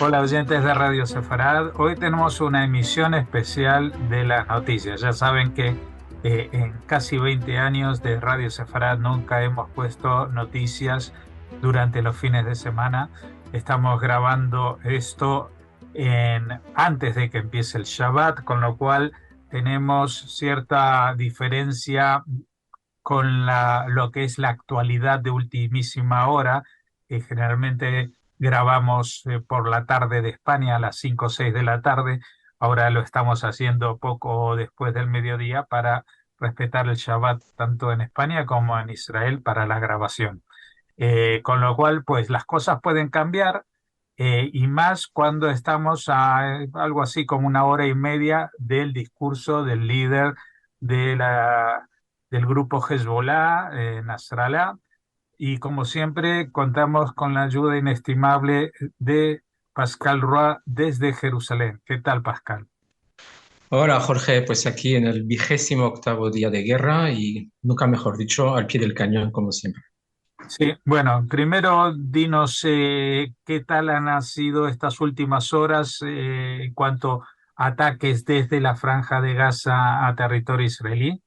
Hola oyentes de Radio Sefarad. Hoy tenemos una emisión especial de las noticias. Ya saben que en casi 20 años de Radio Sefarad nunca hemos puesto noticias durante los fines de semana. Estamos grabando esto antes de que empiece el Shabbat, con lo cual tenemos cierta diferencia con lo que es la actualidad de ultimísima hora, que generalmente grabamos por la tarde de España a las 5 o 6 de la tarde. Ahora lo estamos haciendo poco después del mediodía para respetar el Shabbat tanto en España como en Israel para la grabación. Con lo cual, pues las cosas pueden cambiar, y más cuando estamos a algo así como una hora y media del discurso del líder de del grupo Hezbollah, Nasrallah, y como siempre contamos con la ayuda inestimable de Pascal Roy desde Jerusalén. ¿Qué tal, Pascal? Hola Jorge, pues aquí en el 28º día de guerra y nunca mejor dicho, al pie del cañón como siempre. Sí, bueno, primero dinos qué tal han sido estas últimas horas en cuanto a ataques desde la Franja de Gaza a territorio israelí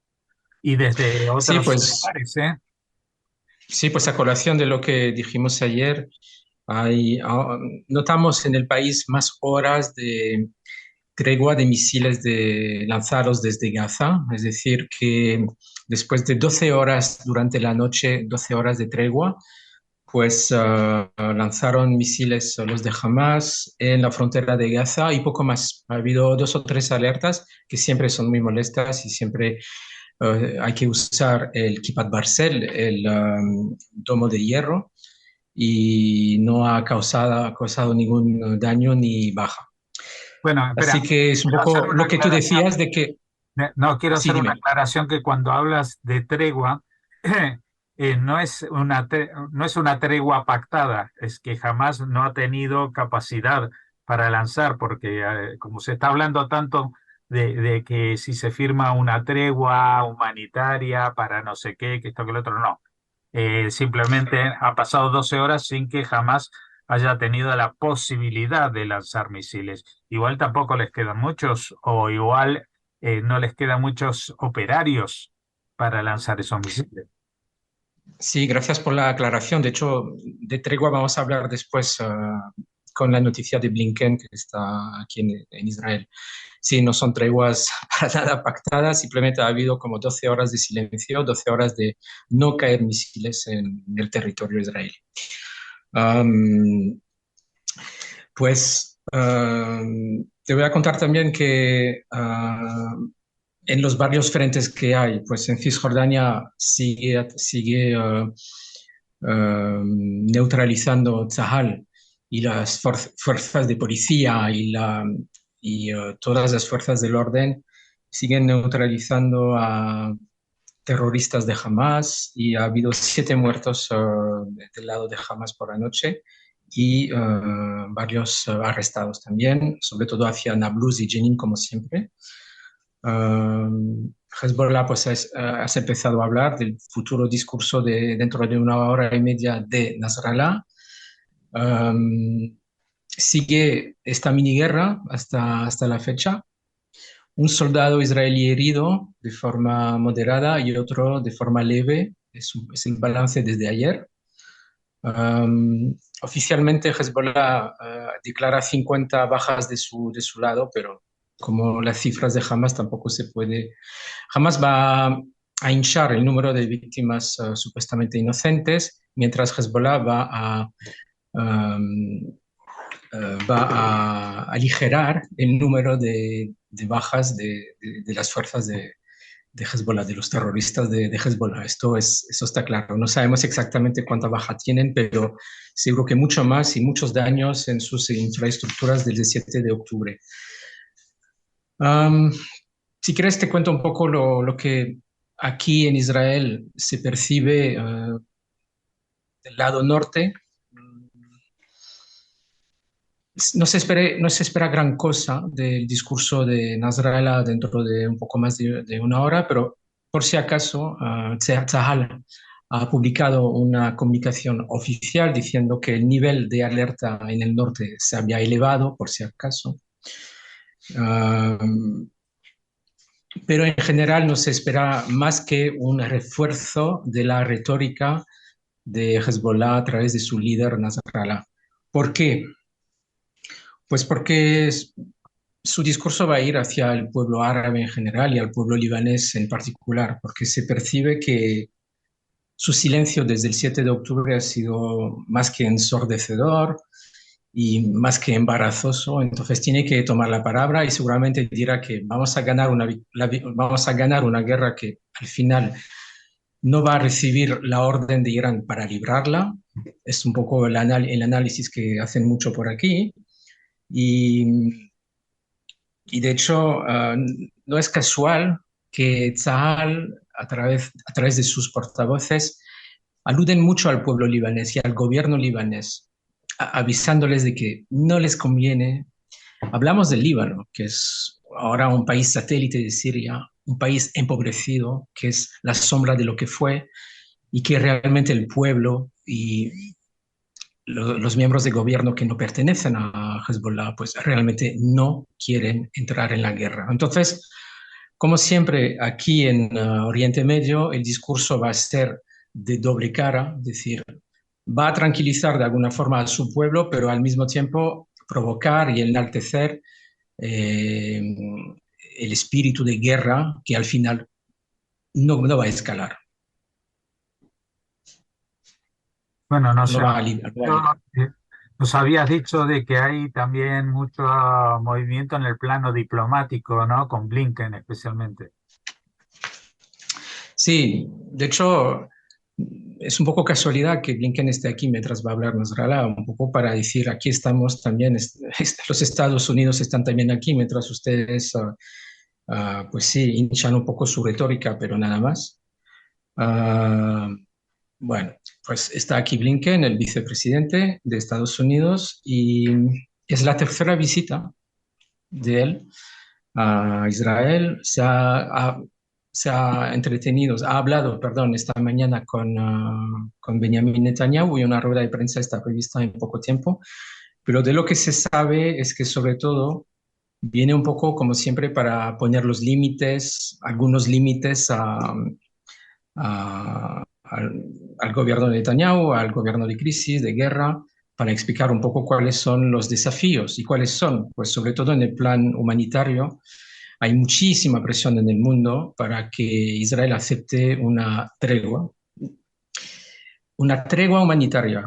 y desde Sí, otros pues lugares, ¿eh? sí, pues a colación de lo que dijimos ayer, hay, notamos en el país más horas de tregua de misiles lanzados desde Gaza, es decir, que después de 12 horas durante la noche, 12 horas de tregua, pues lanzaron misiles los de Hamas en la frontera de Gaza y poco más. Ha habido dos o tres alertas que siempre son muy molestas y siempre hay que usar el Kippat Barcel, el domo de hierro, y no ha causado ningún daño ni baja. Bueno, Así espera, que es un quiero hacer poco una lo que tú aclaración. decías de que, No, quiero sí, hacer una dime. aclaración que cuando hablas de tregua, no es no es una tregua pactada, es que jamás no ha tenido capacidad para lanzar, porque como se está hablando tanto de que si se firma una tregua humanitaria para no sé qué, que esto que lo otro, no. Simplemente ha pasado 12 horas sin que jamás haya tenido la posibilidad de lanzar misiles. Igual tampoco les quedan muchos, o igual no les quedan muchos operarios para lanzar esos misiles. Sí, gracias por la aclaración. De hecho, de tregua vamos a hablar después con la noticia de Blinken, que está aquí en Israel. Sí, no son treguas para nada pactadas, simplemente ha habido como 12 horas de silencio, 12 horas de no caer misiles en el territorio israelí. Am, te voy a contar también que en los varios frentes que hay, pues en Cisjordania sigue neutralizando Tzahal y las fuerzas de policía y todas las fuerzas del orden siguen neutralizando a terroristas de Hamas y ha habido 7 muertos del lado de Hamas por anoche y varios arrestados también, sobre todo hacia Nablus y Jenin, como siempre. Hezbollah, pues has empezado a hablar del futuro discurso de dentro de una hora y media de Nasrallah. Sigue esta mini guerra hasta la fecha. Un soldado israelí herido de forma moderada y otro de forma leve. Es el balance desde ayer. Oficialmente Hezbollah declara 50 bajas de su lado, pero como las cifras de Hamas tampoco se puede. Hamas va a hinchar el número de víctimas supuestamente inocentes, mientras Hezbollah um, va a aligerar el número de bajas de las fuerzas de Hezbollah, de los terroristas de Hezbollah. Eso está claro. No sabemos exactamente cuánta baja tienen, pero seguro que mucho más y muchos daños en sus infraestructuras desde el 7 de octubre. Um, si quieres, te cuento un poco lo que aquí en Israel se percibe del lado norte. No se espera gran cosa del discurso de Nasrallah dentro de un poco más de una hora, pero por si acaso, Tzahal ha publicado una comunicación oficial diciendo que el nivel de alerta en el norte se había elevado, por si acaso. Ah, pero en general no se espera más que un refuerzo de la retórica de Hezbollah a través de su líder Nasrallah. ¿Por qué? Pues porque su discurso va a ir hacia el pueblo árabe en general y al pueblo libanés en particular, porque se percibe que su silencio desde el 7 de octubre ha sido más que ensordecedor y más que embarazoso. Entonces tiene que tomar la palabra y seguramente dirá que vamos a ganar vamos a ganar una guerra que al final no va a recibir la orden de Irán para librarla. Es un poco el análisis que hacen mucho por aquí. Y, y de hecho, no es casual que Tzahal, a través de sus portavoces, aluden mucho al pueblo libanés y al gobierno libanés, avisándoles de que no les conviene. Hablamos del Líbano, que es ahora un país satélite de Siria, un país empobrecido, que es la sombra de lo que fue, y que realmente el pueblo y los miembros de gobierno que no pertenecen a Hezbollah, pues realmente no quieren entrar en la guerra. Entonces, como siempre, aquí en Oriente Medio, el discurso va a ser de doble cara, es decir, va a tranquilizar de alguna forma a su pueblo, pero al mismo tiempo provocar y enaltecer eh, el espíritu de guerra que al final no va a escalar, Bueno, no no sé, va a, no va a yo, nos habías dicho de que hay también mucho movimiento en el plano diplomático, ¿no? Con Blinken especialmente. Sí, de hecho, es un poco casualidad que Blinken esté aquí mientras va a hablar Nasrallah, un poco para decir, aquí estamos también, los Estados Unidos están también aquí, mientras ustedes, pues sí, hinchan un poco su retórica, pero nada más. Ah, bueno, pues está aquí Blinken, el vicepresidente de Estados Unidos, y es la tercera visita de él a Israel. Se ha entretenido, ha hablado, perdón, esta mañana con Benjamin Netanyahu y una rueda de prensa está prevista en poco tiempo. Pero de lo que se sabe es que sobre todo viene un poco, como siempre, para poner los límites, algunos límites al gobierno de Netanyahu, al gobierno de crisis, de guerra, para explicar un poco cuáles son los desafíos y cuáles son, pues sobre todo en el plan humanitario, hay muchísima presión en el mundo para que Israel acepte una tregua humanitaria,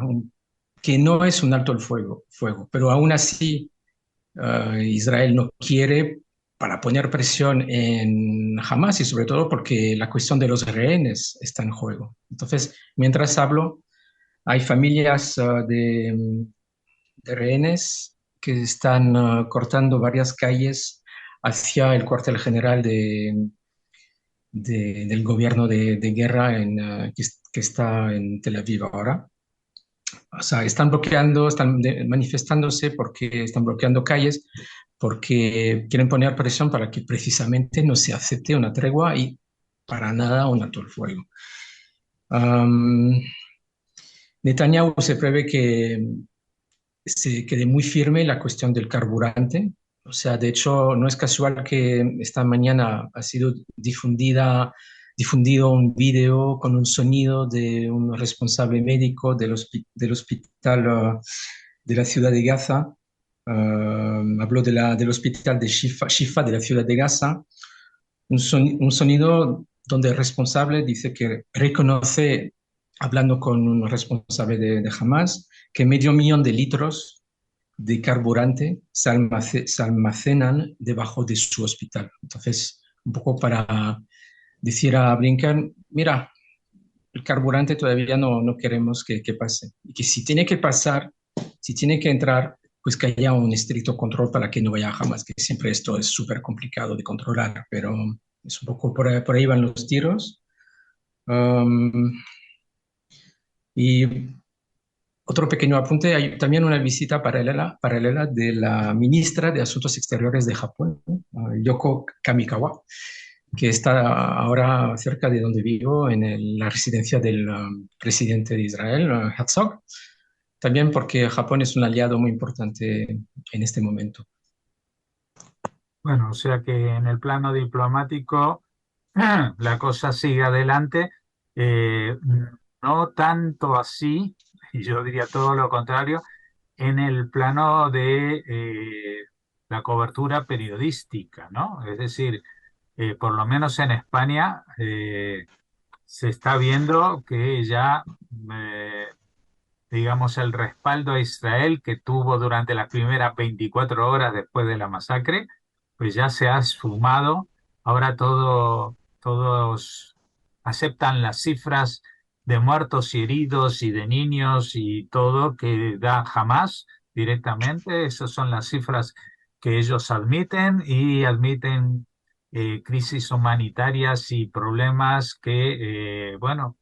que no es un alto el fuego, pero aún así Israel no quiere para poner presión en Hamas y sobre todo porque la cuestión de los rehenes está en juego. Entonces, mientras hablo, hay familias de rehenes que están cortando varias calles hacia el cuartel general del gobierno de guerra que está en Tel Aviv ahora. O sea, están bloqueando, manifestándose porque están bloqueando calles, porque quieren poner presión para que precisamente no se acepte una tregua y para nada un alto el fuego. Um, Netanyahu se prevé que se quede muy firme la cuestión del carburante. O sea, de hecho, no es casual que esta mañana ha sido difundido un video con un sonido de un responsable médico del hospital de la ciudad de Gaza. Habló del hospital de Shifa de la ciudad de Gaza. Un sonido donde el responsable dice que reconoce, hablando con un responsable de Hamas, que 500.000 de litros de carburante se almacenan debajo de su hospital. Entonces, un poco para decir a Blinken, mira, el carburante todavía no queremos que pase. Y que si tiene que pasar, si tiene que entrar, pues que haya un estricto control para que no vaya jamás, que siempre esto es súper complicado de controlar, pero es un poco por ahí van los tiros. Um, y otro pequeño apunte, hay también una visita paralela de la ministra de Asuntos Exteriores de Japón, Yoko Kamikawa, que está ahora cerca de donde vivo, en la residencia del presidente de Israel, Herzog, también porque Japón es un aliado muy importante en este momento. Bueno, o sea que en el plano diplomático la cosa sigue adelante, eh, no tanto así, y yo diría todo lo contrario, en el plano de la cobertura periodística, ¿no? Es decir, por lo menos en España se está viendo que ya, eh, digamos, el respaldo a Israel que tuvo durante las primeras 24 horas después de la masacre, pues ya se ha esfumado. Ahora todos aceptan las cifras de muertos y heridos y de niños y todo que da Hamás directamente. Esas son las cifras que ellos admiten y admiten crisis humanitarias y problemas que, bueno,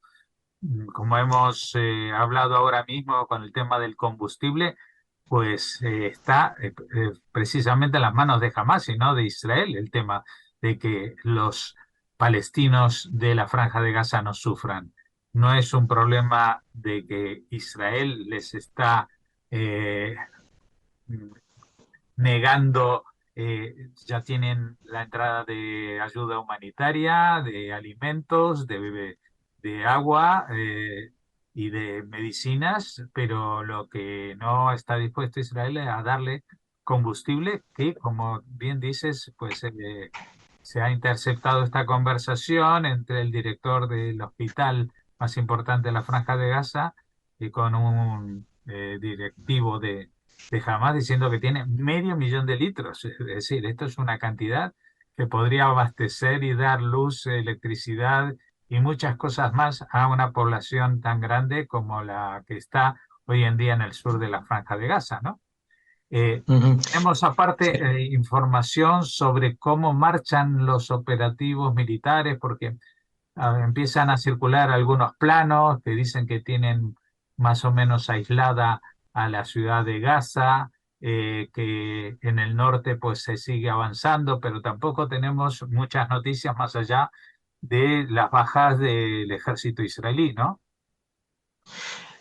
como hemos hablado ahora mismo con el tema del combustible, pues está precisamente en las manos de Hamás y no de Israel el tema de que los palestinos de la Franja de Gaza no sufran. No es un problema de que Israel les está eh, negando, ya tienen la entrada de ayuda humanitaria, de alimentos, de agua y de medicinas, pero lo que no está dispuesto Israel es a darle combustible, que como bien dices, pues se ha interceptado esta conversación entre el director del hospital más importante de la Franja de Gaza y con un directivo de Hamas diciendo que tiene 500.000 de litros. Es decir, esto es una cantidad que podría abastecer y dar luz, electricidad y muchas cosas más a una población tan grande como la que está hoy en día en el sur de la Franja de Gaza, ¿no? Eh, Ujú. Tenemos aparte Sí. información sobre cómo marchan los operativos militares, porque empiezan a circular algunos planos que dicen que tienen más o menos aislada a la ciudad de Gaza, que en el norte pues se sigue avanzando, pero tampoco tenemos muchas noticias más allá de las bajas del ejército israelí, ¿no?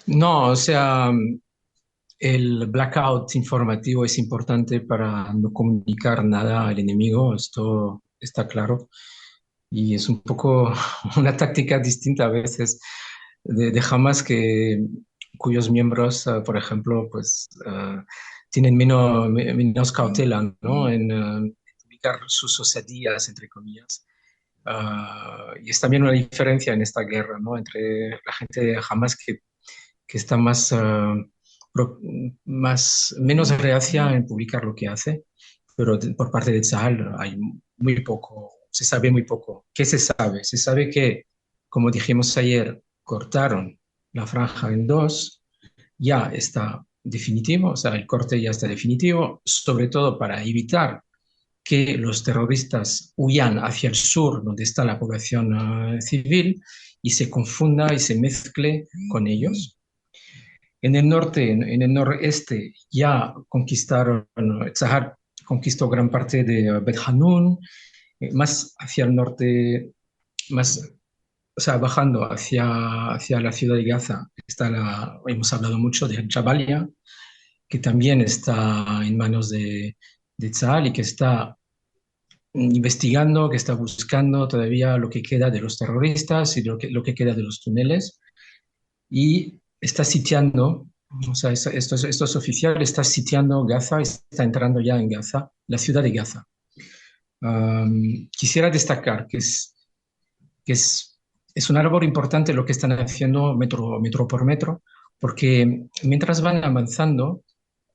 No, o sea, el blackout informativo es importante para no comunicar nada al enemigo, esto está claro. Y es un poco una táctica distinta a veces de Hamas cuyos miembros, por ejemplo, pues tienen menos cautela, ¿no? En publicar sus osadías, entre comillas. Y es también una diferencia en esta guerra, ¿no? Entre la gente de Hamas que está pro- menos reacia en publicar lo que hace, pero por parte de Tzal hay muy poco, se sabe muy poco. ¿Qué se sabe? Se sabe que, como dijimos ayer, cortaron la franja en dos, ya está definitivo, o sea, el corte ya está definitivo, sobre todo para evitar que los terroristas huyan hacia el sur, donde está la población civil, y se confunda y se mezcle con ellos. En el norte, en el noreste, ya conquistaron, Tzahar conquistó gran parte de Bet Hanun, más hacia el norte, más, o sea, bajando hacia la ciudad de Gaza, hemos hablado mucho de Jabalia, que también está en manos de Tzahal y que está investigando, que está buscando todavía lo que queda de los terroristas y lo que queda de los túneles y está sitiando, o sea, esto es oficial, está sitiando Gaza, está entrando ya en Gaza, la ciudad de Gaza. Quisiera destacar que es una labor importante lo que están haciendo metro por metro, porque mientras van avanzando,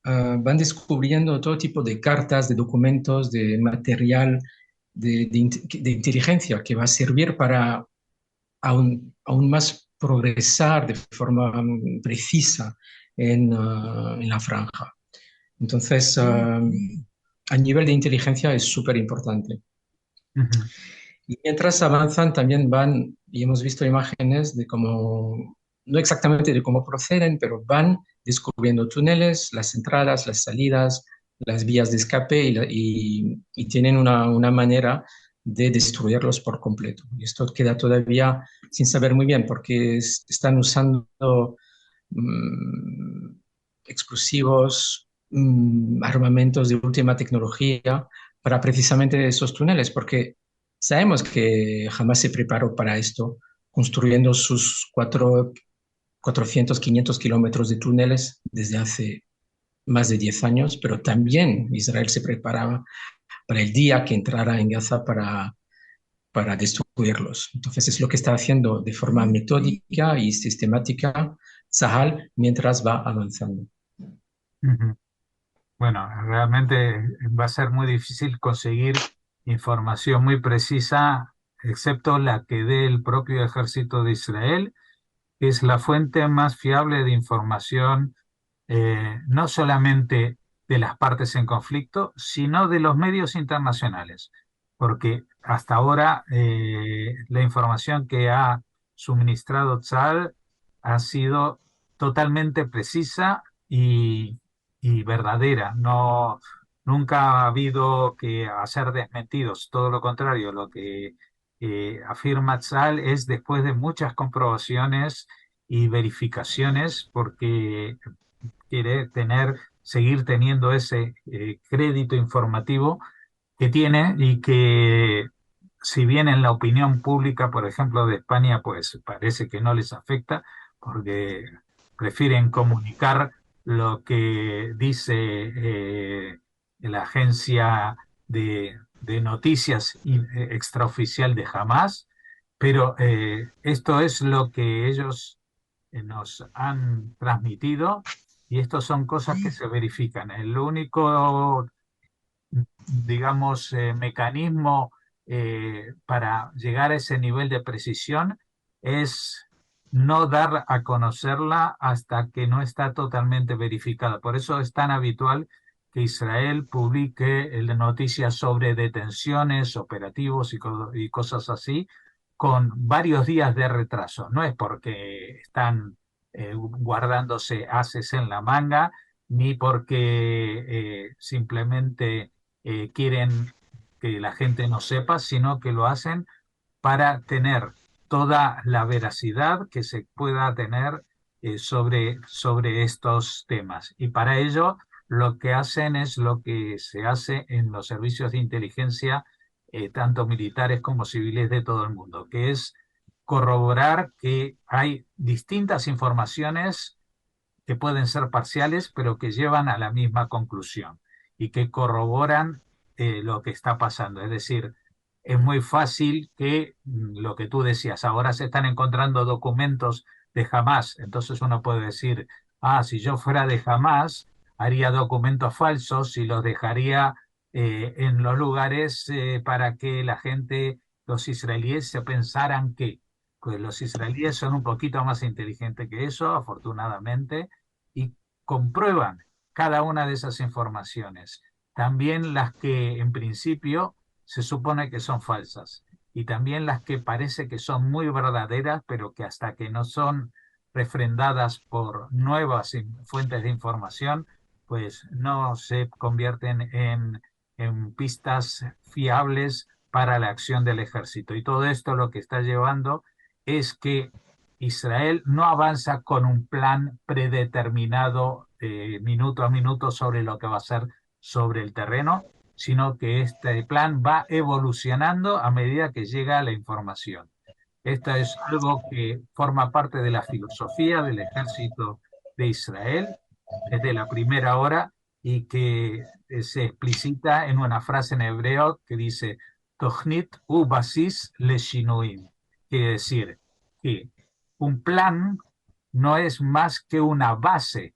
van descubriendo todo tipo de cartas, de documentos, de material, de inteligencia que va a servir para aún más progresar de forma precisa en la franja. Entonces, a nivel de inteligencia es súper importante. Ujú. Y mientras avanzan, también van, y hemos visto imágenes de cómo, no exactamente de cómo proceden, pero van descubriendo túneles, las entradas, las salidas, las vías de escape y tienen una manera de destruirlos por completo. Y esto queda todavía sin saber muy bien porque están usando mm, explosivos, armamentos de última tecnología para precisamente esos túneles, porque sabemos que jamás se preparó para esto, construyendo sus 400, 500 kilómetros de túneles desde hace más de 10 años, pero también Israel se preparaba para el día que entrara en Gaza para destruirlos. Entonces es lo que está haciendo de forma metódica y sistemática Sahal mientras va avanzando. Ujú. Bueno, realmente va a ser muy difícil conseguir información muy precisa, excepto la que dé el propio ejército de Israel, que es la fuente más fiable de información, no solamente de las partes en conflicto, sino de los medios internacionales, porque hasta ahora la información que ha suministrado Tzal ha sido totalmente precisa y verdadera. No, nunca ha habido que hacer desmentidos, todo lo contrario, lo que afirma Tzal es después de muchas comprobaciones y verificaciones, porque quiere tener, seguir teniendo ese crédito informativo que tiene y que, si bien en la opinión pública, por ejemplo, de España, pues parece que no les afecta, porque prefieren comunicar lo que dice la agencia de noticias extraoficial de Hamas, pero esto es lo que ellos nos han transmitido y estas son cosas que se verifican. El único, digamos, mecanismo para llegar a ese nivel de precisión es no dar a conocerla hasta que no está totalmente verificada. Por eso es tan habitual que Israel publique noticias sobre detenciones, operativos y cosas así, con varios días de retraso. No es porque están guardándose ases en la manga, ni porque simplemente quieren que la gente no sepa, sino que lo hacen para tener toda la veracidad que se pueda tener sobre estos temas. Y para ello lo que hacen es lo que se hace en los servicios de inteligencia, tanto militares como civiles de todo el mundo, que es corroborar que hay distintas informaciones que pueden ser parciales, pero que llevan a la misma conclusión y que corroboran lo que está pasando. Es decir, es muy fácil que lo que tú decías, ahora se están encontrando documentos de Hamas, entonces uno puede decir, ah, si yo fuera de Hamas, haría documentos falsos y los dejaría en los lugares para que la gente, los israelíes, se pensaran que pues los israelíes son un poquito más inteligentes que eso, afortunadamente, y comprueban cada una de esas informaciones. También las que en principio se supone que son falsas y también las que parece que son muy verdaderas, pero que hasta que no son refrendadas por nuevas fuentes de información, pues no se convierten en pistas fiables para la acción del ejército. Y todo esto lo que está llevando es que Israel no avanza con un plan predeterminado minuto a minuto sobre lo que va a hacer sobre el terreno, sino que este plan va evolucionando a medida que llega la información. Esto es algo que forma parte de la filosofía del ejército de Israel desde la primera hora y que se explicita en una frase en hebreo que dice Tochnit u basis leshinuim. Quiere decir que un plan no es más que una base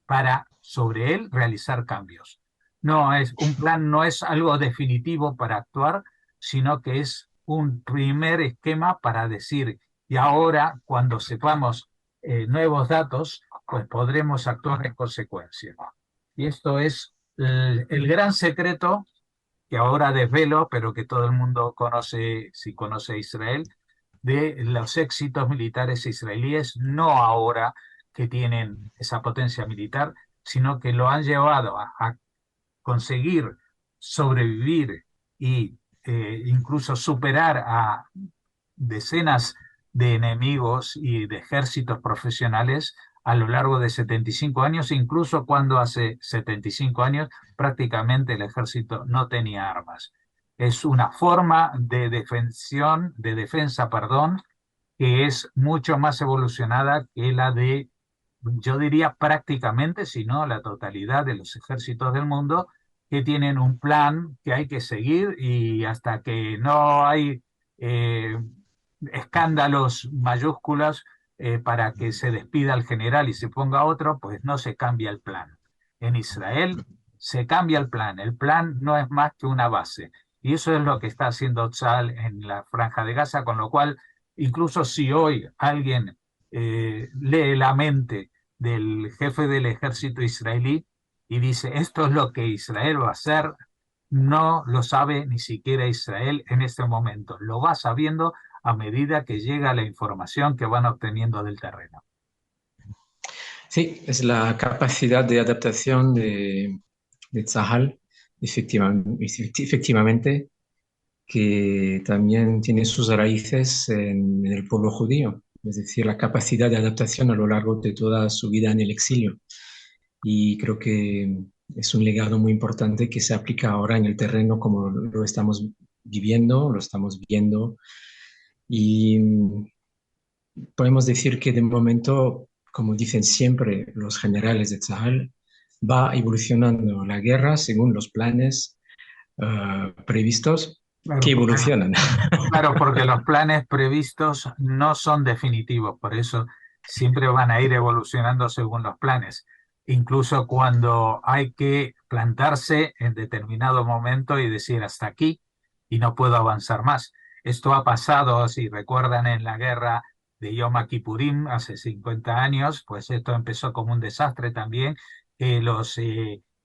para sobre él realizar cambios. No es un plan, no es algo definitivo para actuar, sino que es un primer esquema para decir, y ahora cuando sepamos nuevos datos, pues podremos actuar en consecuencia. Y esto es el gran secreto que ahora desvelo, pero que todo el mundo conoce si conoce Israel, de los éxitos militares israelíes, no ahora que tienen esa potencia militar, sino que lo han llevado a conseguir sobrevivir y incluso superar a decenas de enemigos y de ejércitos profesionales a lo largo de 75 años, incluso cuando hace 75 años prácticamente el ejército no tenía armas. Es una forma de defensa, perdón, que es mucho más evolucionada que la de, yo diría prácticamente, si no la totalidad de los ejércitos del mundo, que tienen un plan que hay que seguir y hasta que no hay eh, escándalos mayúsculos para que se despida al general y se ponga otro, pues no se cambia el plan. En Israel se cambia el plan. El plan no es más que una base. Y eso es lo que está haciendo Tzal en la Franja de Gaza, con lo cual, incluso si hoy alguien lee la mente del jefe del ejército israelí y dice, esto es lo que Israel va a hacer, no lo sabe ni siquiera Israel en este momento. Lo va sabiendo a medida que llega la información que van obteniendo del terreno. Sí, es la capacidad de adaptación de Tzahal, efectivamente, que también tiene sus raíces en el pueblo judío, es decir, la capacidad de adaptación a lo largo de toda su vida en el exilio. Y creo que es un legado muy importante que se aplica ahora en el terreno como lo estamos viviendo, lo estamos viendo. Y podemos decir que de momento, como dicen siempre los generales de Tzahal, va evolucionando la guerra según los planes previstos que Claro, evolucionan. claro, porque los planes previstos no son definitivos, por eso siempre van a ir evolucionando según los planes. Incluso cuando hay que plantarse en determinado momento y decir hasta aquí y no puedo avanzar más. Esto ha pasado, si recuerdan, en la guerra de Yom Kippurim hace 50 años, pues esto empezó como un desastre también. Los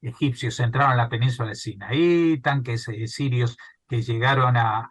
egipcios entraron a la península de Sinaí, tanques sirios que llegaron a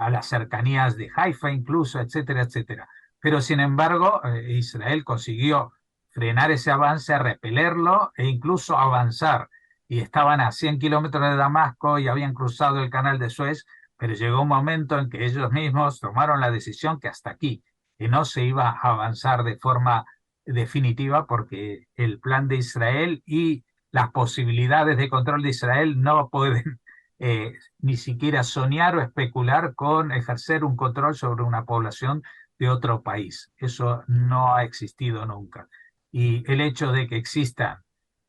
las cercanías de Haifa incluso, etcétera, etcétera. Pero sin embargo, Israel consiguió frenar ese avance, repelerlo e incluso avanzar. Y estaban a 100 kilómetros de Damasco y habían cruzado el canal de Suez, pero llegó un momento en que ellos mismos tomaron la decisión que hasta aquí, que no se iba a avanzar de forma definitiva porque el plan de Israel y las posibilidades de control de Israel no pueden ni siquiera soñar o especular con ejercer un control sobre una población de otro país. Eso no ha existido nunca. Y el hecho de que existan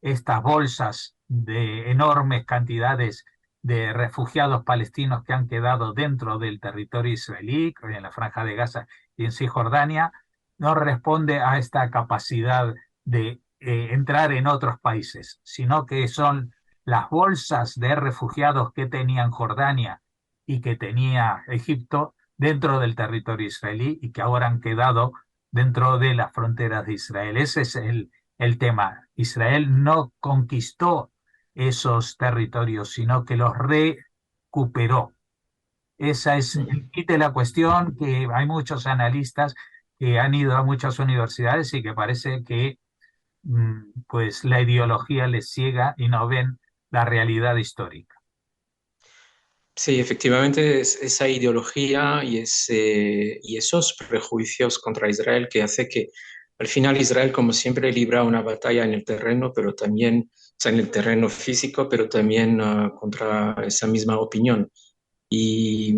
estas bolsas de enormes cantidades de refugiados palestinos que han quedado dentro del territorio israelí, en la Franja de Gaza y en Cisjordania, no responde a esta capacidad de entrar en otros países, sino que son las bolsas de refugiados que tenían Jordania y que tenía Egipto dentro del territorio israelí y que ahora han quedado dentro de las fronteras de Israel. Ese es el tema. Israel no conquistó esos territorios, sino que los recuperó. Esa es el kit de la cuestión, que hay muchos analistas que han ido a muchas universidades y que parece que pues la ideología les ciega y no ven la realidad histórica. Sí, efectivamente es esa ideología y esos prejuicios contra Israel que hace que al final Israel, como siempre, libra una batalla en el terreno, pero también, o sea, en el terreno físico, pero también contra esa misma opinión. Y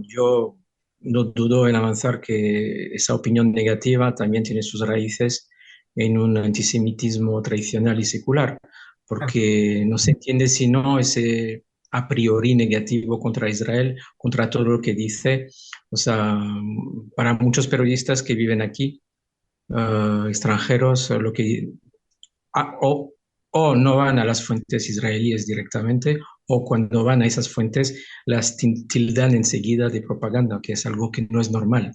yo no dudo en avanzar que esa opinión negativa también tiene sus raíces en un antisemitismo tradicional y secular, porque no se entiende sino ese a priori negativo contra Israel, contra todo lo que dice. O sea, para muchos periodistas que viven aquí, extranjeros, lo que ah, o no van a las fuentes israelíes directamente, o cuando van a esas fuentes las tildan enseguida de propaganda, que es algo que no es normal No,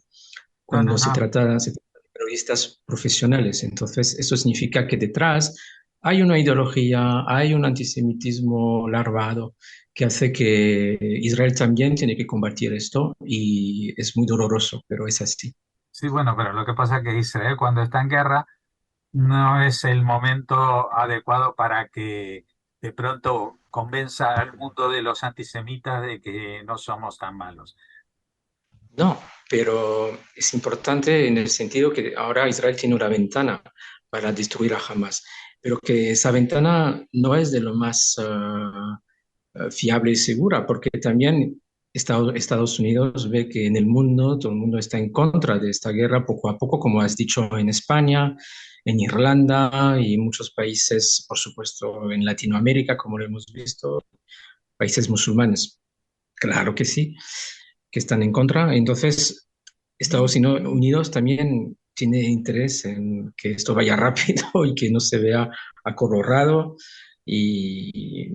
cuando no, no. se trata de periodistas profesionales. Entonces, eso significa que detrás hay una ideología, hay un antisemitismo larvado que hace que Israel también tiene que combatir esto y es muy doloroso, pero es así. Sí, bueno, pero lo que pasa es que Israel cuando está en guerra no es el momento adecuado para que de pronto convenza al mundo de los antisemitas de que no somos tan malos. No, pero es importante en el sentido que ahora Israel tiene una ventana para destruir a Hamas, pero que esa ventana no es de lo más fiable y segura, porque también Estados Unidos ve que en el mundo todo el mundo está en contra de esta guerra poco a poco, como has dicho, en España, en Irlanda y en muchos países, por supuesto, en Latinoamérica, como lo hemos visto, países musulmanes. Claro que sí, que están en contra. Entonces, Unidos también tiene interés en que esto vaya rápido y que no se vea acolorado y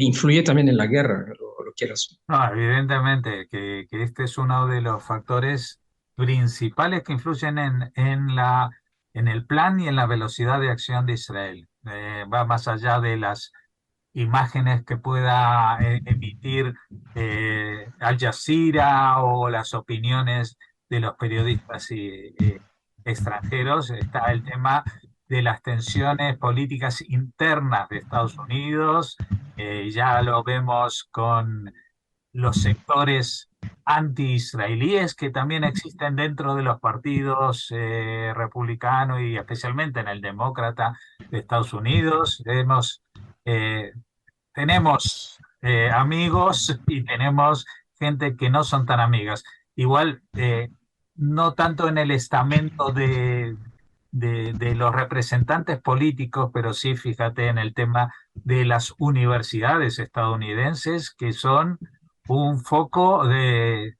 influye también en la guerra, lo quieras. No, evidentemente que este es uno de los factores principales que influyen en el plan y en la velocidad de acción de Israel. Va más allá de las imágenes que pueda emitir Al Jazeera o las opiniones de los periodistas extranjeros. Está el tema de las tensiones políticas internas de Estados Unidos. Ya lo vemos con los sectores anti-israelíes que también existen dentro de los partidos republicanos y especialmente en el demócrata de Estados Unidos. Eh, tenemos amigos y tenemos gente que no son tan amigas. Igual, no tanto en el estamento de los representantes políticos, pero sí, fíjate, en el tema de las universidades estadounidenses, que son un foco de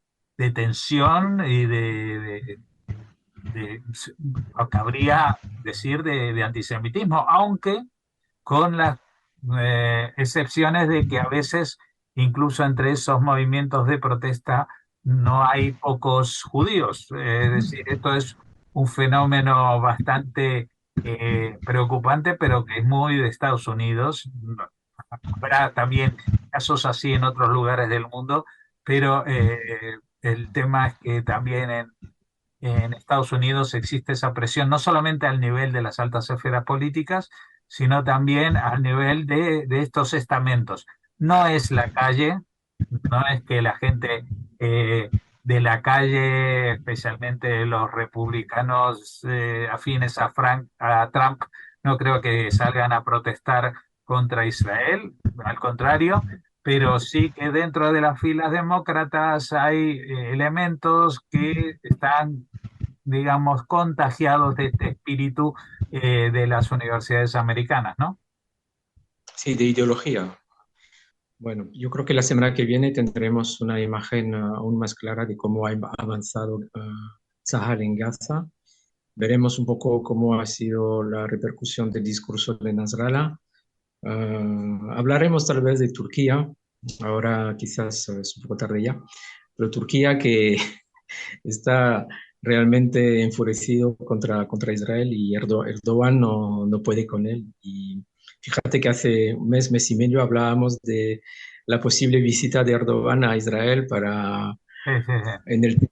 tensión y de- cabría decir, de antisemitismo, aunque con las excepciones de que a veces, incluso entre esos movimientos de protesta, no hay pocos judíos. Es decir, esto es un fenómeno bastante preocupante, pero que es muy de Estados Unidos. Habrá también casos así en otros lugares del mundo, pero el tema es que también en Estados Unidos existe esa presión, no solamente al nivel de las altas esferas políticas, sino también al nivel de estos estamentos. No es la calle, no es que la gente de la calle, especialmente los republicanos afines a Trump, no creo que salgan a protestar contra Israel, al contrario, pero sí que dentro de las filas demócratas hay elementos que están, digamos, contagiados de este espíritu de las universidades americanas, ¿no? Sí, de ideología. Bueno, yo creo que la semana que viene tendremos una imagen aún más clara de cómo ha avanzado Sahel en Gaza. Veremos un poco cómo ha sido la repercusión del discurso de Nasrallah. Hablaremos tal vez de Turquía. Ahora quizás es un poco tarde ya, pero Turquía que está realmente enfurecido contra Israel y Erdogan no puede con él. Y fíjate que hace un mes y medio hablábamos de la posible visita de Erdogan a Israel para Sí, sí, sí. en el,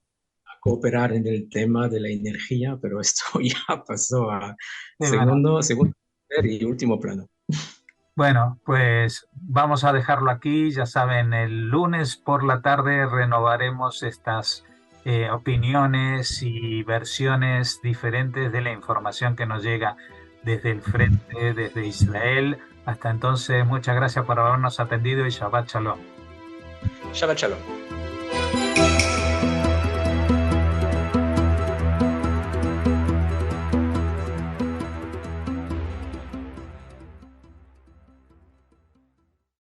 cooperar en el tema de la energía, pero esto ya pasó a Sí, bueno. segundo y último plano. Bueno, pues vamos a dejarlo aquí. Ya saben, el lunes por la tarde renovaremos estas opiniones y versiones diferentes de la información que nos llega desde el frente, desde Israel. Hasta entonces, muchas gracias por habernos atendido y Shabbat Shalom. Shabbat Shalom.